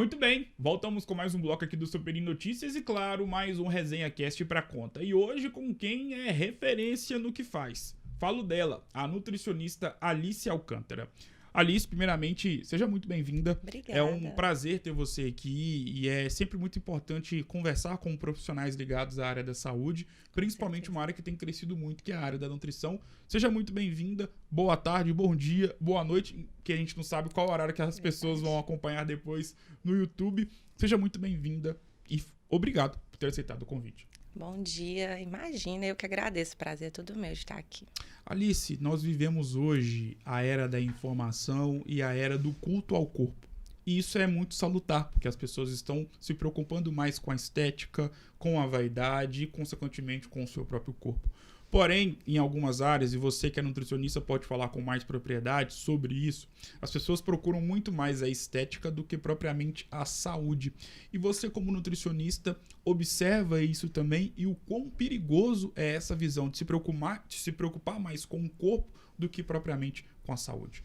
Muito bem, voltamos com mais um bloco aqui do Super Em Notícias e, claro, mais um Resenha Cast pra conta. E hoje com quem é referência no que faz. Falo dela, a nutricionista Alice Alcântara. Alice, primeiramente, seja muito bem-vinda. Obrigada. É um prazer ter você aqui e é sempre muito importante conversar com profissionais ligados à área da saúde, principalmente uma área que tem crescido muito, que é a área da nutrição. Seja muito bem-vinda, boa tarde, bom dia, boa noite, que a gente não sabe qual horário que as pessoas vão acompanhar depois no YouTube. Seja muito bem-vinda e obrigado por ter aceitado o convite. Bom dia, imagina, eu que agradeço, o prazer é todo meu de estar aqui. Alice, nós vivemos hoje a era da informação e a era do culto ao corpo. E isso é muito salutar, porque as pessoas estão se preocupando mais com a estética, com a vaidade e, consequentemente, com o seu próprio corpo. Porém, em algumas áreas, e você que é nutricionista pode falar com mais propriedade sobre isso, as pessoas procuram muito mais a estética do que propriamente a saúde. E você, como nutricionista, observa isso também e o quão perigoso é essa visão de se preocupar mais com o corpo do que propriamente com a saúde.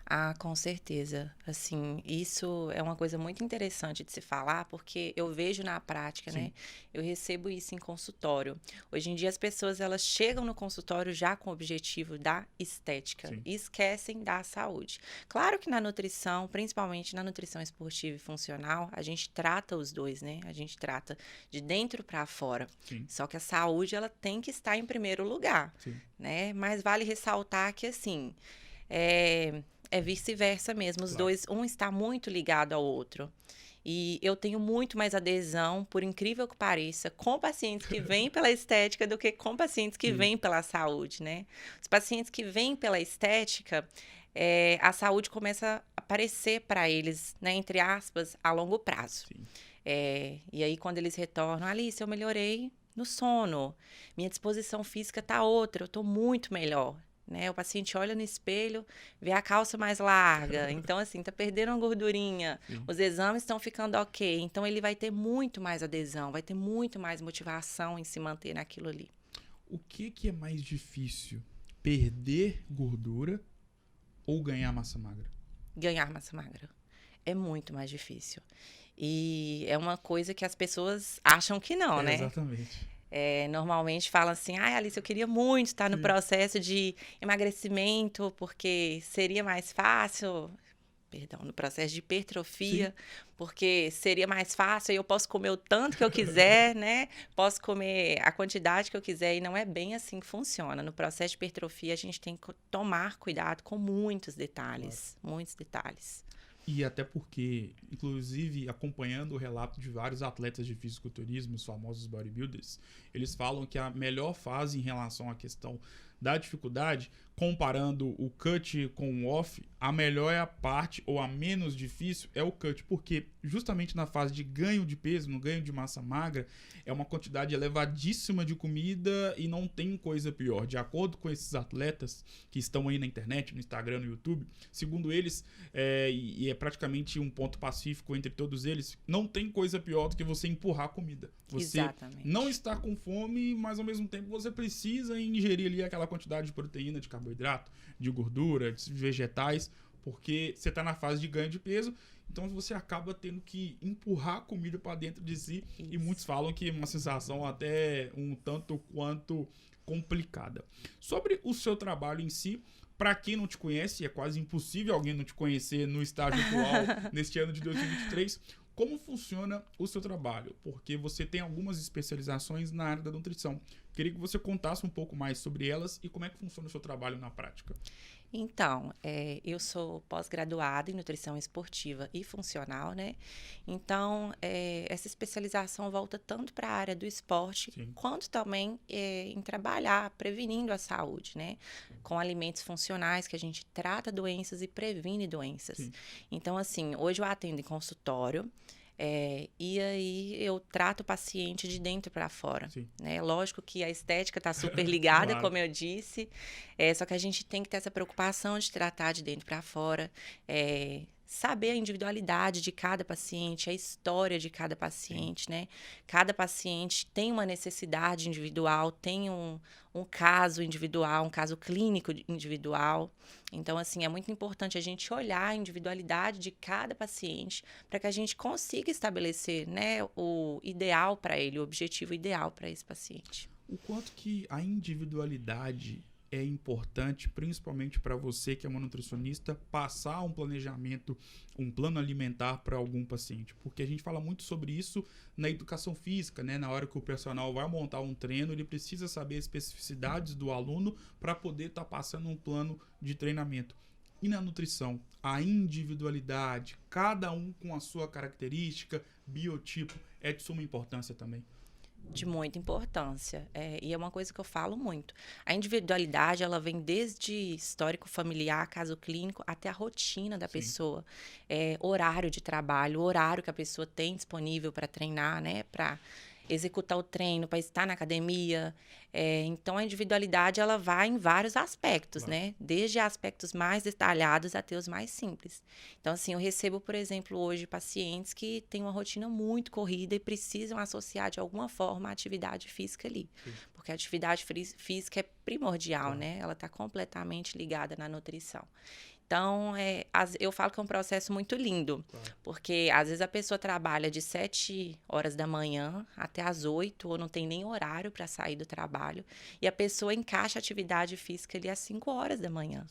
Ah, com certeza. Assim, isso é uma coisa muito interessante de se falar, porque eu vejo na prática, Sim. né? Eu recebo isso em consultório. Hoje em dia as pessoas elas chegam no consultório já com o objetivo da estética Sim. e esquecem da saúde. Claro que na nutrição, principalmente na nutrição esportiva e funcional, a gente trata os dois, né? A gente trata de dentro para fora. Sim. Só que a saúde ela tem que estar em primeiro lugar, Sim. né? Mas vale ressaltar que assim, é vice-versa mesmo. Os Claro. dois, um está muito ligado ao outro. E eu tenho muito mais adesão, por incrível que pareça, com pacientes que vêm pela estética do que com pacientes que Sim. vêm pela saúde, né? Os pacientes que vêm pela estética, a saúde começa a aparecer para eles, né, entre aspas, a longo prazo. Sim. E aí, quando eles retornam, Alice, eu melhorei no sono, minha disposição física tá outra, eu tô muito melhor. Né? O paciente olha no espelho, vê a calça mais larga, então assim, tá perdendo uma gordurinha, Sim. os exames estão ficando ok, então ele vai ter muito mais adesão, vai ter muito mais motivação em se manter naquilo ali. O que é mais difícil? Perder gordura ou ganhar massa magra? Ganhar massa magra é muito mais difícil. E é uma coisa que as pessoas acham que não, né? Exatamente. Normalmente falam assim, Alice, eu queria muito estar no Sim. processo de emagrecimento, porque seria mais fácil, no processo de hipertrofia, Sim. porque seria mais fácil e eu posso comer o tanto que eu quiser, né? Posso comer a quantidade que eu quiser e não é bem assim que funciona. No processo de hipertrofia, a gente tem que tomar cuidado com muitos detalhes, muitos detalhes. E até porque, inclusive, acompanhando o relato de vários atletas de fisiculturismo, os famosos bodybuilders, eles falam que a melhor fase em relação à questão da dificuldade, comparando o cut com o off, a melhor é a parte, ou a menos difícil, é o cut. Porque justamente na fase de ganho de peso, no ganho de massa magra, é uma quantidade elevadíssima de comida e não tem coisa pior. De acordo com esses atletas que estão aí na internet, no Instagram, no YouTube, segundo eles, e é praticamente um ponto pacífico entre todos eles, não tem coisa pior do que você empurrar comida. Você Exatamente. não está com fome, mas ao mesmo tempo você precisa ingerir ali aquela quantidade de proteína, de carboidrato, de gordura, de vegetais, porque você está na fase de ganho de peso, então você acaba tendo que empurrar a comida para dentro de si. Isso. E muitos falam que é uma sensação até um tanto quanto complicada. Sobre o seu trabalho em si, para quem não te conhece, é quase impossível alguém não te conhecer no estágio atual, neste ano de 2023, como funciona o seu trabalho? Porque você tem algumas especializações na área da nutrição. Queria que você contasse um pouco mais sobre elas e como é que funciona o seu trabalho na prática. Então, eu sou pós-graduada em nutrição esportiva e funcional, né? Então, essa especialização volta tanto para a área do esporte, sim, quanto também em trabalhar prevenindo a saúde, né? Com alimentos funcionais, que a gente trata doenças e previne doenças. Sim. Então, assim, hoje eu atendo em consultório, e aí eu trato o paciente de dentro para fora, né? Lógico que a estética está super ligada, claro, como eu disse, só que a gente tem que ter essa preocupação de tratar de dentro para fora, saber a individualidade de cada paciente, a história de cada paciente, né? Cada paciente tem uma necessidade individual, tem um caso individual, um caso clínico individual. Então, assim, é muito importante a gente olhar a individualidade de cada paciente para que a gente consiga estabelecer, né, o ideal para ele, o objetivo ideal para esse paciente. O quanto que a individualidade é importante, principalmente para você que é uma nutricionista, passar um planejamento, um plano alimentar para algum paciente. Porque a gente fala muito sobre isso na educação física, né? Na hora que o personal vai montar um treino, ele precisa saber as especificidades do aluno para poder estar passando um plano de treinamento. E na nutrição, a individualidade, cada um com a sua característica, biotipo, é de suma importância também. De muita importância. E é uma coisa que eu falo muito. A individualidade, ela vem desde histórico familiar, caso clínico, até a rotina da pessoa. Horário de trabalho, horário que a pessoa tem disponível para treinar, né? Para executar o treino, para estar na academia. Então, a individualidade, ela vai em vários aspectos, né? Desde aspectos mais detalhados até os mais simples. Então, assim, eu recebo, por exemplo, hoje pacientes que têm uma rotina muito corrida e precisam associar de alguma forma a atividade física ali. Sim. Porque a atividade física é primordial, né? Ela está completamente ligada na nutrição. Então, eu falo que é um processo muito lindo, porque às vezes a pessoa trabalha de 7 horas da manhã até as 8, ou não tem nem horário para sair do trabalho, e a pessoa encaixa a atividade física ali às 5 horas da manhã,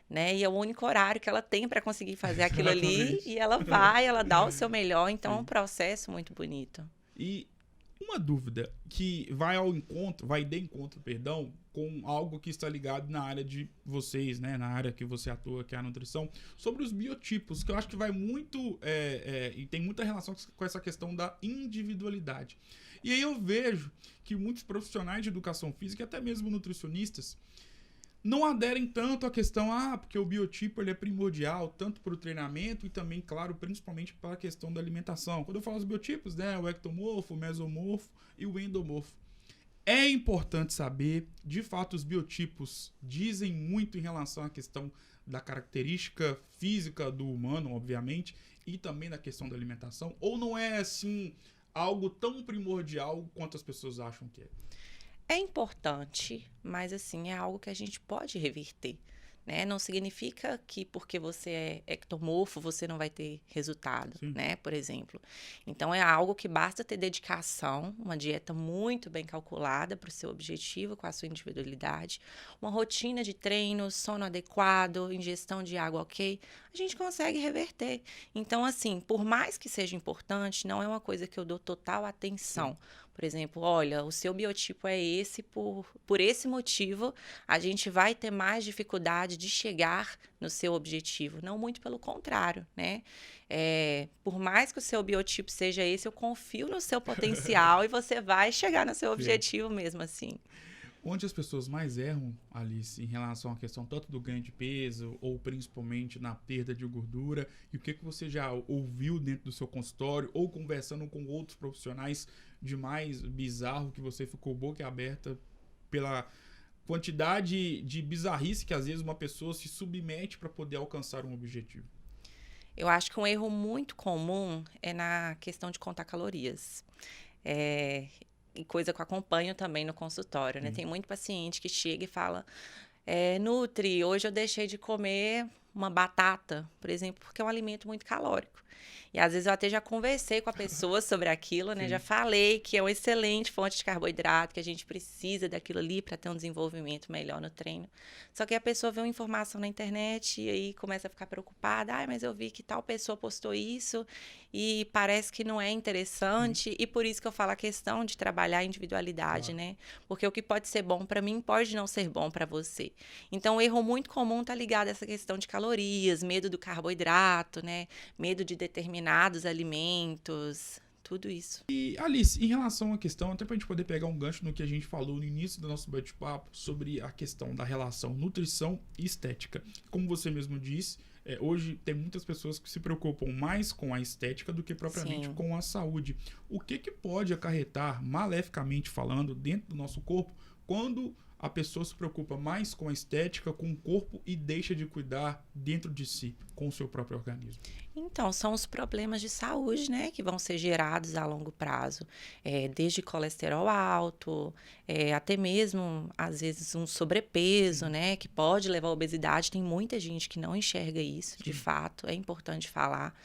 né? E é o único horário que ela tem para conseguir fazer aquilo ali, e ela dá o seu melhor, então é um processo muito bonito. E uma dúvida que vai de encontro, com algo que está ligado na área de vocês, né? Na área que você atua, que é a nutrição, sobre os biotipos, que eu acho que vai muito, e tem muita relação com essa questão da individualidade. E aí eu vejo que muitos profissionais de educação física, e até mesmo nutricionistas, não aderem tanto à questão, porque o biotipo ele é primordial, tanto para o treinamento e também, claro, principalmente para a questão da alimentação. Quando eu falo os biotipos, né, o ectomorfo, o mesomorfo e o endomorfo. É importante saber, de fato, os biotipos dizem muito em relação à questão da característica física do humano, obviamente, e também da questão da alimentação, ou não é, assim, algo tão primordial quanto as pessoas acham que é? É importante, mas assim, é algo que a gente pode reverter, né? Não significa que porque você é ectomorfo, você não vai ter resultado, né? Por exemplo. Então, é algo que basta ter dedicação, uma dieta muito bem calculada para o seu objetivo, com a sua individualidade, uma rotina de treino, sono adequado, ingestão de água ok, a gente consegue reverter. Então, assim, por mais que seja importante, não é uma coisa que eu dou total atenção. Por exemplo, olha, o seu biotipo é esse, por esse motivo, a gente vai ter mais dificuldade de chegar no seu objetivo. Não muito pelo contrário, né? Por mais que o seu biotipo seja esse, eu confio no seu potencial e você vai chegar no seu objetivo mesmo assim. Onde as pessoas mais erram, Alice, em relação à questão tanto do ganho de peso ou principalmente na perda de gordura, e o que você já ouviu dentro do seu consultório ou conversando com outros profissionais de mais bizarro que você ficou boca aberta pela quantidade de bizarrice que às vezes uma pessoa se submete para poder alcançar um objetivo? Eu acho que um erro muito comum é na questão de contar calorias. E coisa que eu acompanho também no consultório, né? Tem muito paciente que chega e fala, Nutri, hoje eu deixei de comer uma batata, por exemplo, porque é um alimento muito calórico. E às vezes eu até já conversei com a pessoa sobre aquilo, né? Já falei que é uma excelente fonte de carboidrato, que a gente precisa daquilo ali para ter um desenvolvimento melhor no treino. Só que a pessoa vê uma informação na internet e aí começa a ficar preocupada. Mas eu vi que tal pessoa postou isso e parece que não é interessante. E por isso que eu falo a questão de trabalhar a individualidade, né? Porque o que pode ser bom para mim pode não ser bom para você. Então, o erro muito comum tá ligado a essa questão de calorias, medo do carboidrato, né? Medo de determinados alimentos, tudo isso. E, Alice, em relação à questão, até pra gente poder pegar um gancho no que a gente falou no início do nosso bate-papo, sobre a questão da relação nutrição e estética. Como você mesmo disse, hoje tem muitas pessoas que se preocupam mais com a estética do que propriamente com a saúde. O que pode acarretar, maleficamente falando, dentro do nosso corpo, quando a pessoa se preocupa mais com a estética, com o corpo e deixa de cuidar dentro de si, com o seu próprio organismo? Então, são os problemas de saúde, né, que vão ser gerados a longo prazo. Desde colesterol alto, até mesmo, às vezes, um sobrepeso, né, que pode levar à obesidade. Tem muita gente que não enxerga isso, de fato, é importante falar.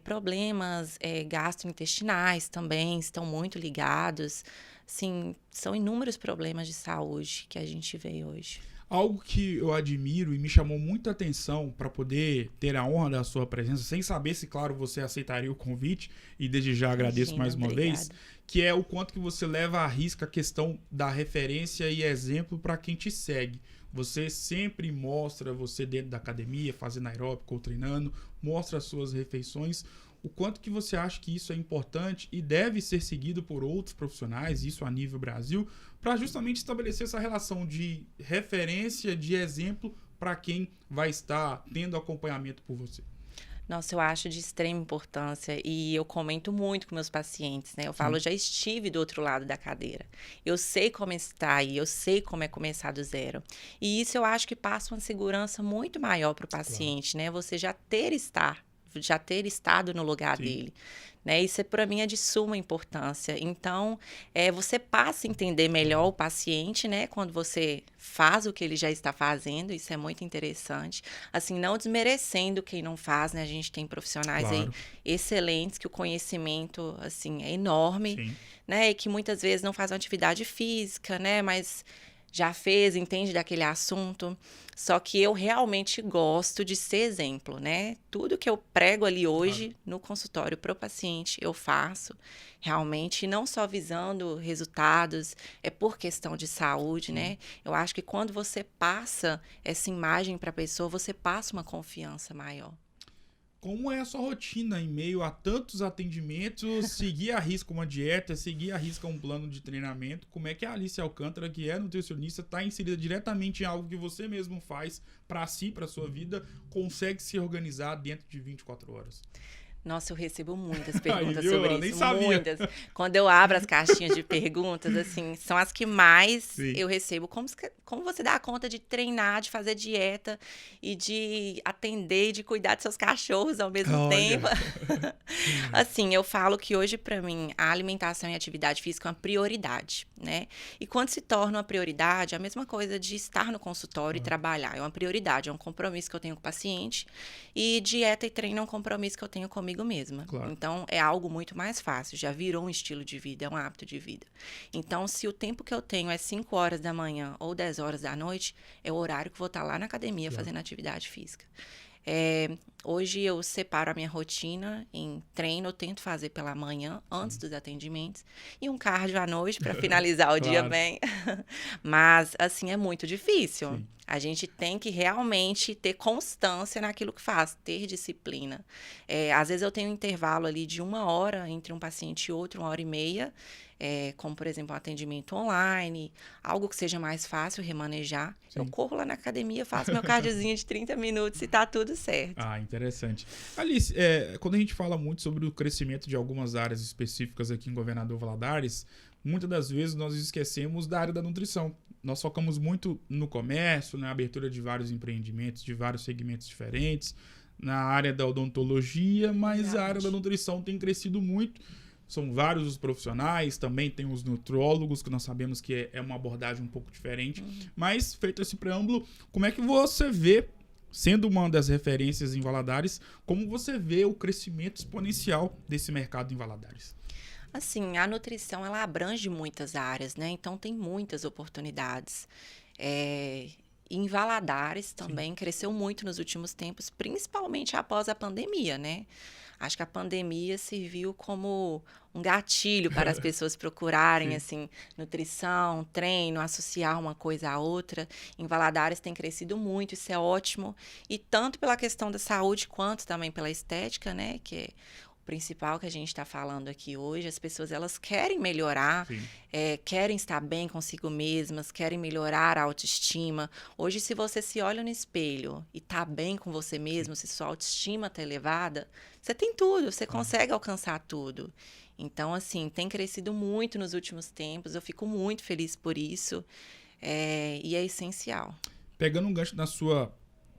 Problemas gastrointestinais também estão muito ligados. Sim, são inúmeros problemas de saúde que a gente vê hoje. Algo que eu admiro e me chamou muita atenção para poder ter a honra da sua presença, sem saber se, claro, você aceitaria o convite, e desde já agradeço mais uma vez, que é o quanto que você leva à risca a questão da referência e exemplo para quem te segue. Você sempre mostra você dentro da academia, fazendo aeróbico ou treinando, mostra as suas refeições. O quanto que você acha que isso é importante e deve ser seguido por outros profissionais, isso a nível Brasil, para justamente estabelecer essa relação de referência, de exemplo para quem vai estar tendo acompanhamento por você? Nossa, eu acho de extrema importância e eu comento muito com meus pacientes, né? Eu falo, eu já estive do outro lado da cadeira. Eu sei como está aí, eu sei como é começar do zero. E isso eu acho que passa uma segurança muito maior para o paciente, né? Você já ter estado no lugar dele, né? Isso para mim é de suma importância. Então, você passa a entender melhor o paciente, né? Quando você faz o que ele já está fazendo, isso é muito interessante. Assim, não desmerecendo quem não faz, né? A gente tem profissionais aí excelentes que o conhecimento, assim, é enorme, né? E que muitas vezes não fazem atividade física, né? Mas já fez, entende daquele assunto. Só que eu realmente gosto de ser exemplo, né? Tudo que eu prego ali hoje no consultório para o paciente, eu faço realmente, não só visando resultados, é por questão de saúde, né? Eu acho que quando você passa essa imagem para a pessoa, você passa uma confiança maior. Como é a sua rotina em meio a tantos atendimentos, seguir à risca uma dieta, seguir à risca um plano de treinamento? Como é que a Alice Alcântara, que é nutricionista, está inserida diretamente em algo que você mesmo faz para si, para sua vida, consegue se organizar dentro de 24 horas? Nossa, eu recebo muitas perguntas sobre eu isso, nem sabia. muitas. Quando eu abro as caixinhas de perguntas, assim, são as que mais eu recebo. Como você dá conta de treinar, de fazer dieta e de atender e de cuidar de seus cachorros ao mesmo tempo? Assim, eu falo que hoje, para mim, a alimentação e a atividade física é uma prioridade, né? E quando se torna uma prioridade, é a mesma coisa de estar no consultório e trabalhar. É uma prioridade, é um compromisso que eu tenho com o paciente. E dieta e treino é um compromisso que eu tenho comigo mesma. Então, é algo muito mais fácil. Já virou um estilo de vida, é um hábito de vida. Então, se o tempo que eu tenho é 5 horas da manhã ou 10 horas da noite, é o horário que eu vou estar lá na academia fazendo atividade física. Hoje eu separo a minha rotina em treino, eu tento fazer pela manhã, antes dos atendimentos, e um cardio à noite para finalizar o dia bem. Mas, assim, é muito difícil. A gente tem que realmente ter constância naquilo que faz, ter disciplina. Às vezes eu tenho um intervalo ali de 1 hora entre um paciente e outro, 1h30, como, por exemplo, um atendimento online, algo que seja mais fácil remanejar. Eu corro lá na academia, faço meu cardiozinho de 30 minutos e tá tudo certo. Interessante. Alice, quando a gente fala muito sobre o crescimento de algumas áreas específicas aqui em Governador Valadares, muitas das vezes nós esquecemos da área da nutrição. Nós focamos muito no comércio, na abertura de vários empreendimentos, de vários segmentos diferentes, na área da odontologia, mas a área da nutrição tem crescido muito. São vários os profissionais, também tem os nutrólogos, que nós sabemos que é uma abordagem um pouco diferente. Mas, feito esse preâmbulo, como é que você vê, sendo uma das referências em Valadares, como você vê o crescimento exponencial desse mercado em Valadares? Assim, a nutrição, ela abrange muitas áreas, né? Então, tem muitas oportunidades. Em Valadares também cresceu muito nos últimos tempos, principalmente após a pandemia, né? Acho que a pandemia serviu como um gatilho para as pessoas procurarem, assim, nutrição, treino, associar uma coisa à outra. Em Valadares tem crescido muito, isso é ótimo. E tanto pela questão da saúde, quanto também pela estética, né? Que é o principal que a gente está falando aqui hoje. As pessoas, elas querem melhorar, querem estar bem consigo mesmas, querem melhorar a autoestima. Hoje, se você se olha no espelho e está bem com você mesmo, se sua autoestima está elevada, você tem tudo, você consegue alcançar tudo. Então, assim, tem crescido muito nos últimos tempos, eu fico muito feliz por isso. e é essencial. Pegando um gancho na sua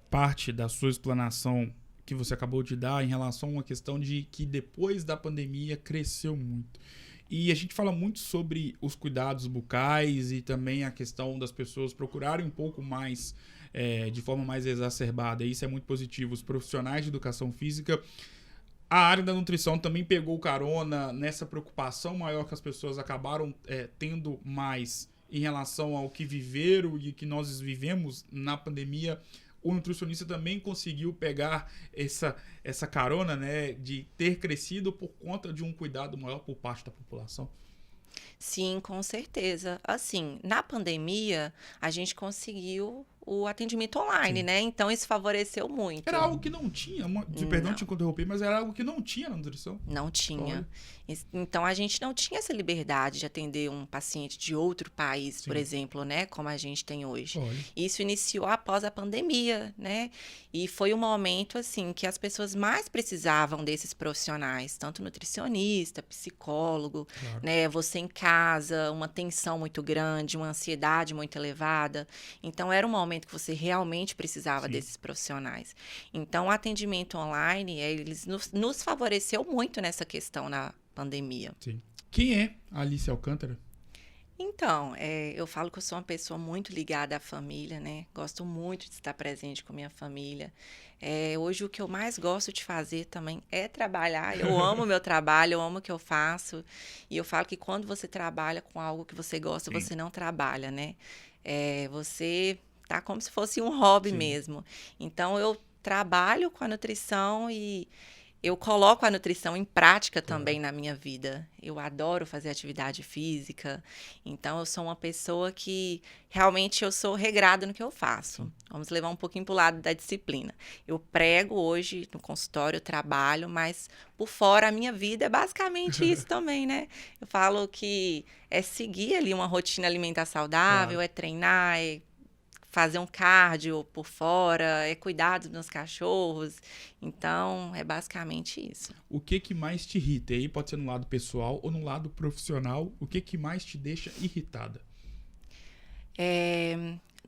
parte, da sua explanação que você acabou de dar em relação a uma questão de que depois da pandemia cresceu muito. E a gente fala muito sobre os cuidados bucais e também a questão das pessoas procurarem um pouco mais, de forma mais exacerbada. Isso é muito positivo. Os profissionais de educação física, a área da nutrição também pegou carona nessa preocupação maior que as pessoas acabaram tendo mais em relação ao que viveram e que nós vivemos na pandemia. O nutricionista também conseguiu pegar essa carona, né, de ter crescido por conta de um cuidado maior por parte da população. Sim, com certeza. Assim, na pandemia, a gente conseguiu o atendimento online, Sim. né? Então, isso favoreceu muito. Era algo que não tinha, perdão te interromper, mas era algo que não tinha na nutrição. Não tinha. Olha. Então, a gente não tinha essa liberdade de atender um paciente de outro país, Sim. por exemplo, né? Como a gente tem hoje. Olha. Isso iniciou após a pandemia, né? E foi um momento, assim, que as pessoas mais precisavam desses profissionais, tanto nutricionista, psicólogo, Claro. né? Você em casa, uma tensão muito grande, uma ansiedade muito elevada. Então, era um momento que você realmente precisava Sim. desses profissionais. Então, o atendimento online, eles nos favoreceu muito nessa questão na pandemia. Sim. Quem é a Alice Alcântara? Então, eu falo que eu sou uma pessoa muito ligada à família, né? Gosto muito de estar presente com minha família. Hoje, o que eu mais gosto de fazer também é trabalhar. Eu amo o meu trabalho, eu amo o que eu faço. E eu falo que quando você trabalha com algo que você gosta, Sim. você não trabalha, né? Você tá como se fosse um hobby Sim. mesmo. Então, eu trabalho com a nutrição e eu coloco a nutrição em prática também na minha vida. Eu adoro fazer atividade física. Então, eu sou uma pessoa que realmente eu sou regrada no que eu faço. Vamos levar um pouquinho para o lado da disciplina. Eu prego hoje no consultório, eu trabalho, mas por fora a minha vida é basicamente isso também, né? Eu falo que é seguir ali uma rotina alimentar saudável, é treinar, é fazer um cardio por fora, é cuidar dos meus cachorros. Então, é basicamente isso. O que mais te irrita? E aí pode ser no lado pessoal ou no lado profissional. O que mais te deixa irritada?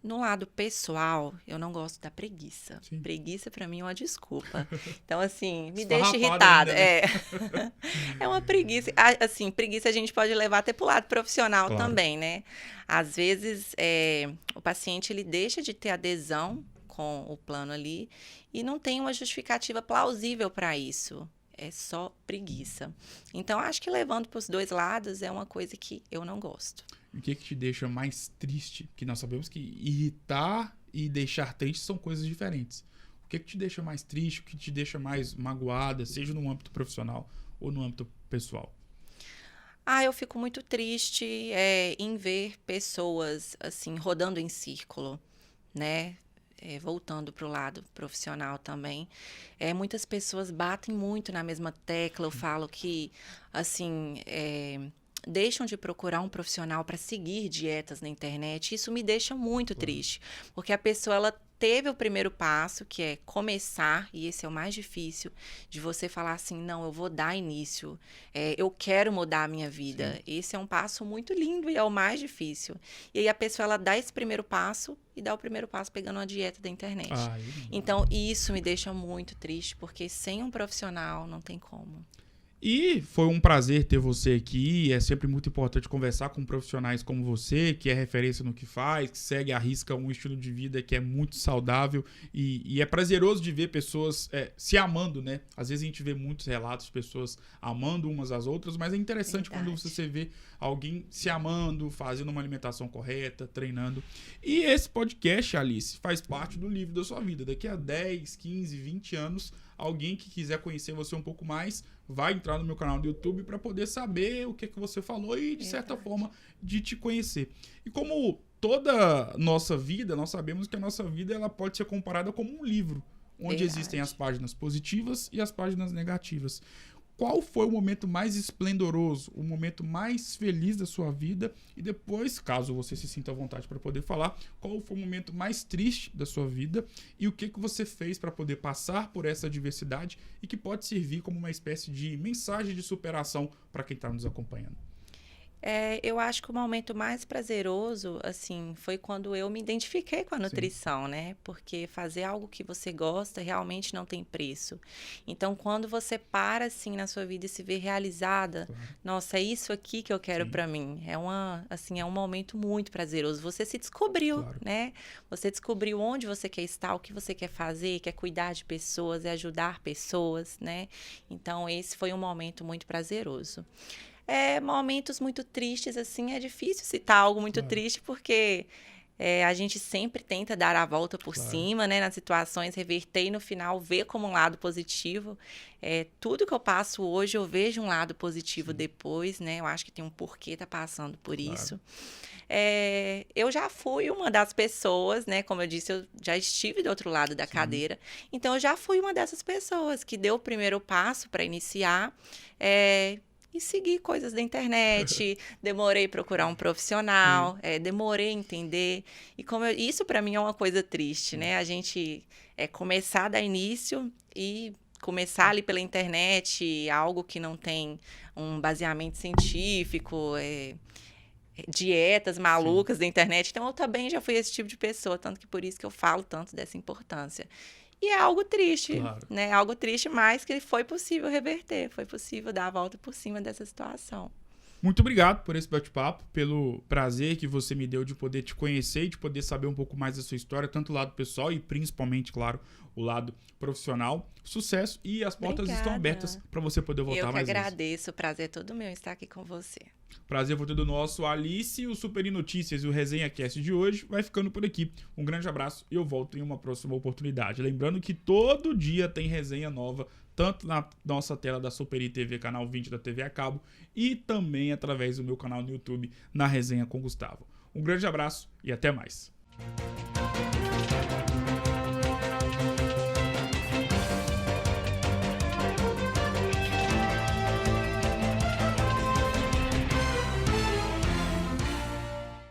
No lado pessoal, eu não gosto da preguiça. Sim. Preguiça, pra mim, é uma desculpa. Então, assim, me Esfarrapada deixa irritada. ainda, né? É uma preguiça. Assim, preguiça a gente pode levar até pro lado profissional também, né? Às vezes, o paciente, ele deixa de ter adesão com o plano ali e não tem uma justificativa plausível para isso. É só preguiça. Então, acho que levando para os dois lados é uma coisa que eu não gosto. O que te deixa mais triste? Que nós sabemos que irritar e deixar triste são coisas diferentes. O que te deixa mais triste? O que te deixa mais magoada, seja no âmbito profissional ou no âmbito pessoal? Eu fico muito triste em ver pessoas assim rodando em círculo, né? Voltando para o lado profissional também. Muitas pessoas batem muito na mesma tecla. Eu falo que, assim, deixam de procurar um profissional para seguir dietas na internet. Isso me deixa muito triste, porque a pessoa ela teve o primeiro passo, que é começar, e esse é o mais difícil, de você falar assim, não, eu vou dar início, eu quero mudar a minha vida. Sim. Esse é um passo muito lindo e é o mais difícil. E aí a pessoa, ela dá esse primeiro passo e dá o primeiro passo pegando uma dieta da internet. Então, isso me deixa muito triste, porque sem um profissional não tem como. E foi um prazer ter você aqui. É sempre muito importante conversar com profissionais como você, que é referência no que faz, que segue à risca um estilo de vida que é muito saudável. E é prazeroso de ver pessoas se amando, né? Às vezes a gente vê muitos relatos de pessoas amando umas às outras, mas é interessante quando você vê alguém se amando, fazendo uma alimentação correta, treinando. E esse podcast, Alice, faz parte do livro da sua vida. Daqui a 10, 15, 20 anos, alguém que quiser conhecer você um pouco mais vai entrar no meu canal do YouTube para poder saber o que você falou e, de certa forma, de te conhecer. E como toda nossa vida, nós sabemos que a nossa vida ela pode ser comparada como um livro, onde existem as páginas positivas e as páginas negativas. Qual foi o momento mais esplendoroso, o momento mais feliz da sua vida? E depois, caso você se sinta à vontade para poder falar, qual foi o momento mais triste da sua vida? E o que você fez para poder passar por essa adversidade e que pode servir como uma espécie de mensagem de superação para quem está nos acompanhando? Eu acho que o momento mais prazeroso, assim, foi quando eu me identifiquei com a nutrição, né? Porque fazer algo que você gosta realmente não tem preço. Então, quando você para, assim, na sua vida e se vê realizada, nossa, é isso aqui que eu quero para mim. É um momento muito prazeroso. Você se descobriu, né? Você descobriu onde você quer estar, o que você quer fazer, quer cuidar de pessoas, ajudar pessoas, né? Então, esse foi um momento muito prazeroso. Momentos muito tristes, assim, é difícil citar algo muito triste, porque a gente sempre tenta dar a volta por cima, né, nas situações, reverter e no final ver como um lado positivo. Tudo que eu passo hoje, eu vejo um lado positivo depois, né? Eu acho que tem um porquê tá passando por isso. Eu já fui uma das pessoas, né? Como eu disse, eu já estive do outro lado da cadeira. Então, eu já fui uma dessas pessoas que deu o primeiro passo para iniciar. E seguir coisas da internet, demorei procurar um profissional, demorei entender. E isso para mim é uma coisa triste, né? A gente começar a dar início e começar ali pela internet, algo que não tem um baseamento científico, dietas malucas da internet. Então, eu também já fui esse tipo de pessoa, tanto que por isso que eu falo tanto dessa importância. E é algo triste, né? Algo triste, mas que foi possível reverter, foi possível dar a volta por cima dessa situação. Muito obrigado por esse bate-papo, pelo prazer que você me deu de poder te conhecer e de poder saber um pouco mais da sua história, tanto o lado pessoal e principalmente, claro, o lado profissional. Sucesso e as portas estão abertas para você poder voltar mais vezes. Eu que agradeço, o prazer é todo meu estar aqui com você. Prazer foi todo nosso, Alice. O Super Notícias e o Resenha Cast de hoje vai ficando por aqui. Um grande abraço e eu volto em uma próxima oportunidade. Lembrando que todo dia tem resenha nova, tanto na nossa tela da Super TV, canal 20 da TV a cabo, e também através do meu canal no YouTube, na Resenha com Gustavo. Um grande abraço e até mais.